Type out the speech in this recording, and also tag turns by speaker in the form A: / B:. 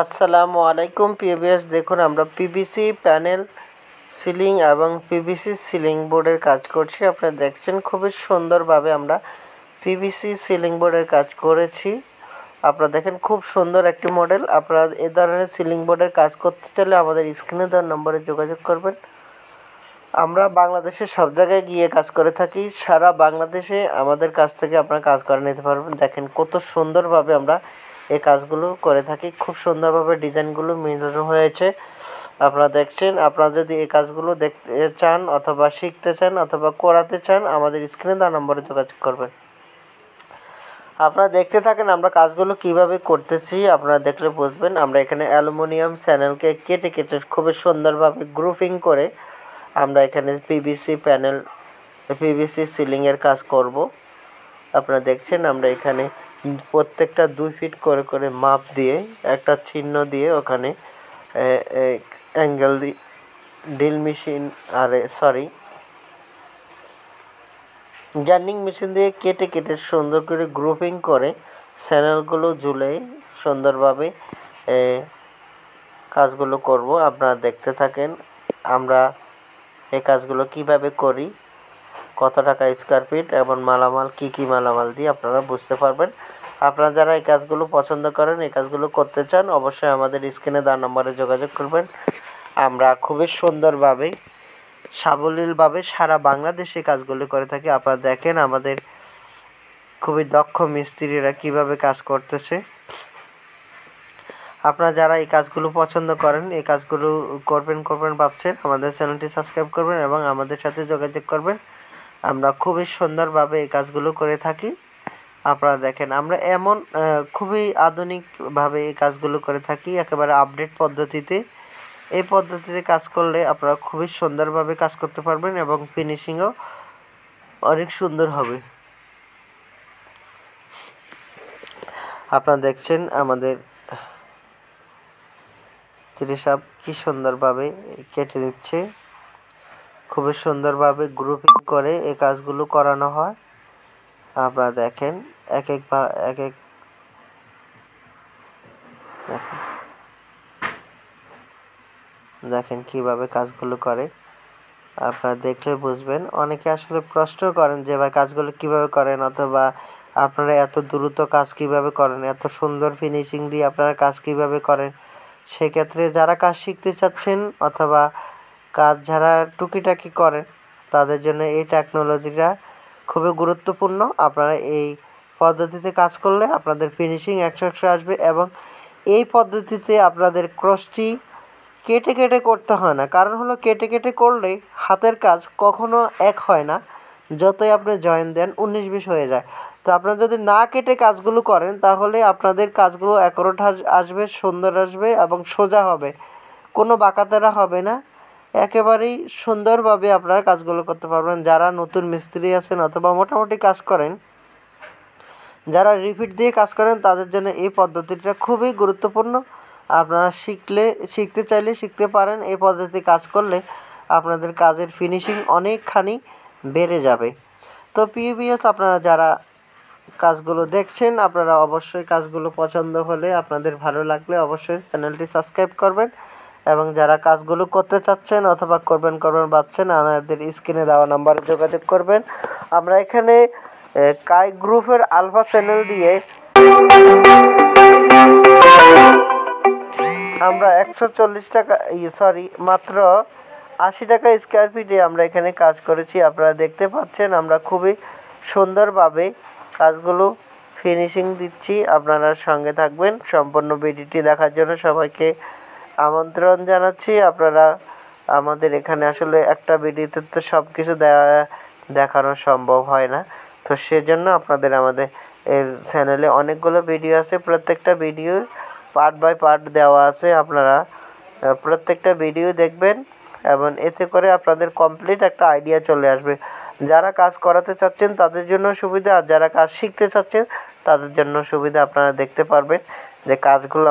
A: আসসালামু আলাইকুম পিভিএস। দেখুন আমরা পিভিসি প্যানেল সিলিং এবং পিভিসি সিলিং বোর্ডের কাজ করছি। আপনারা দেখছেন খুবই সুন্দরভাবে আমরা পিভিসি সিলিং বোর্ডের কাজ করেছি। আপনারা দেখেন খুব সুন্দর একটি মডেল। আপনারা এ ধরনের সিলিং বোর্ডের কাজ করতে চাইলে আমাদের স্ক্রিনে দেওয়া নম্বরে যোগাযোগ করবেন। আমরা বাংলাদেশের সব জায়গায় গিয়ে কাজ করে থাকি। সারা বাংলাদেশে আমাদের কাছ থেকে আপনারা কাজ করে নিতে পারবেন। দেখেন কত সুন্দরভাবে আমরা এই কাজগুলো করে থাকি। খুব সুন্দরভাবে ডিজাইনগুলো মিলানো হয়েছে। আপনারা দেখছেন। আপনারা যদি এই কাজগুলো দেখতে চান অথবা শিখতে চান অথবা করাতে চান আমাদের স্ক্রিনে দেওয়া নম্বরে যোগাযোগ করবেন। আপনারা দেখতে থাকেন আমরা কাজগুলো কিভাবে করতেছি। আপনারা দেখলে বুঝবেন। আমরা এখানে অ্যালুমিনিয়াম চ্যানেলকে কেটে কেটে খুবই সুন্দরভাবে গ্রুপিং করে আমরা এখানে পিভিসি প্যানেল পিভিসি সিলিংয়ের কাজ করব। আপনারা দেখছেন আমরা এখানে প্রত্যেকটা 2 ফিট করে করে মাপ দিয়ে একটা চিহ্ন দিয়ে ওখানে অ্যাঙ্গেল দিয়ে ড্রিল মেশিন গ্রাইন্ডিং মেশিন দিয়ে কেটে কেটে সুন্দর করে গ্রুপিং করে চ্যানেলগুলো ঝুলে সুন্দরভাবে কাজগুলো করব। আপনারা দেখতে থাকেন আমরা এই কাজগুলো কিভাবে করি, কত টাকা স্কয়ার ফিট এবং মালামাল কি মালামাল দিয়ে আপনারা বুঝতে পারবেন। আপনারা যারা এই কাজগুলো পছন্দ করেন, এই কাজগুলো করতে চান, অবশ্যই আমাদের স্ক্রিনে দেওয়া নম্বরে যোগাযোগ করবেন। আমরা খুবই সুন্দরভাবে সাবলীলভাবে সারা বাংলাদেশে কাজগুলো করে থাকি। আপনারা দেখেন আমাদের খুবই দক্ষ মিস্ত্রিরা কিভাবে কাজ করতেছে। আপনারা যারা এই কাজগুলো পছন্দ করেন, এই কাজগুলো করবেন ভাবছেন, আমাদের চ্যানেলটি সাবস্ক্রাইব করবেন এবং আমাদের সাথে যোগাযোগ করবেন। আমরা খুবই সুন্দরভাবে এই কাজগুলো করে থাকি। আপনারা দেখেন আমরা এমন খুবই আধুনিকভাবে এই কাজগুলো করে থাকি, একেবারে আপডেট পদ্ধতিতে। এই পদ্ধতিতে কাজ করলে আপনারা খুবই সুন্দরভাবে কাজ করতে পারবেন এবং ফিনিশিংও অনেক সুন্দর হবে। আপনারা দেখছেন আমাদের ত্রিশাব কি সুন্দরভাবে কেটে নিচ্ছে। খুবই সুন্দরভাবে গ্রুপিং করে এই কাজগুলো করানো হয়। আপনারা দেখেন দেখেন কিভাবে কাজগুলো করে। আপনারা দেখলে বুঝবেন। অনেকে আসলে প্রশ্ন করেন যে ভাই কাজগুলো কিভাবে করেন, অথবা আপনারা এত দ্রুত কাজ কিভাবে করেন, এত সুন্দর ফিনিশিং দিয়ে আপনারা কাজ কিভাবে করেন। সেক্ষেত্রে যারা কাজ শিখতে চাচ্ছেন অথবা কাজ যারা টুকিটাকি করেন তাদের জন্য এই টেকনোলজিটা খুবই গুরুত্বপূর্ণ। আপনারা এই পদ্ধতিতে কাজ করলে আপনাদের ফিনিশিং 100 আসবে এবং এই পদ্ধতিতে আপনাদের ক্রসটি কেটে কেটে করতে হয় না। কারণ হলো কেটে কেটে করলে হাতের কাজ কখনো এক হয় না। যতই আপনি জয়েন দেন 19-20 হয়ে যায়। তো আপনারা যদি না কেটে কাজগুলো করেন তাহলে আপনাদের কাজগুলো অ্যাকুরেট আসবে, সুন্দর আসবে এবং সোজা হবে, কোনো বাঁকাতেরা হবে না। একেবারেই সুন্দরভাবে আপনারা কাজগুলো করতে পারবেন। যারা নতুন মিস্ত্রি আছেন অথবা মোটামুটি কাজ করেন, যারা রিপিট দিয়ে কাজ করেন, তাদের জন্য এই পদ্ধতিটা খুবই গুরুত্বপূর্ণ। আপনারা শিখতে চাইলে শিখতে পারেন। এই পদ্ধতি কাজ করলে আপনাদের কাজের ফিনিশিং অনেকখানি বেড়ে যাবে। তো পিভিএস আপনারা যারা কাজগুলো দেখছেন, আপনারা অবশ্যই কাজগুলো পছন্দ হলে, আপনাদের ভালো লাগলে অবশ্যই চ্যানেলটি সাবস্ক্রাইব করবেন এবং যারা কাজগুলো করতে চাচ্ছেন অথবা করবেন ভাবছেন, আমাদের স্ক্রিনে দেওয়া নাম্বারে যোগাযোগ করবেন। আমরা এখানে কাই গ্রুপের আলফা চ্যানেল দিয়ে আমরা 140 টাকা মাত্র 80 টাকা স্কয়ার ফিটে আমরা এখানে কাজ করেছি। আপনারা দেখতে পাচ্ছেন আমরা খুবই সুন্দরভাবে কাজগুলো ফিনিশিং দিচ্ছি। আপনারা সঙ্গে থাকবেন। সম্পূর্ণ ভিডিওটি দেখার জন্য সবাইকে আমন্ত্রণ জানাচ্ছি। আপনারা আমাদের এখানে আসলে একটা ভিডিওতে তো সব কিছু দেখানো সম্ভব হয় না। তো সেজন্য আপনাদের আমাদের এর চ্যানেলে অনেকগুলো ভিডিও আছে। প্রত্যেকটা ভিডিও পার্ট বাই পার্ট দেওয়া আছে। আপনারা প্রত্যেকটা ভিডিও দেখবেন এবং এতে করে আপনাদের কমপ্লিট একটা আইডিয়া চলে আসবে। যারা কাজ করাতে চাচ্ছেন তাদের জন্য সুবিধা, আর যারা কাজ শিখতে চাচ্ছেন তাদের জন্য সুবিধা। আপনারা দেখতে পারবেন যে কাজগুলো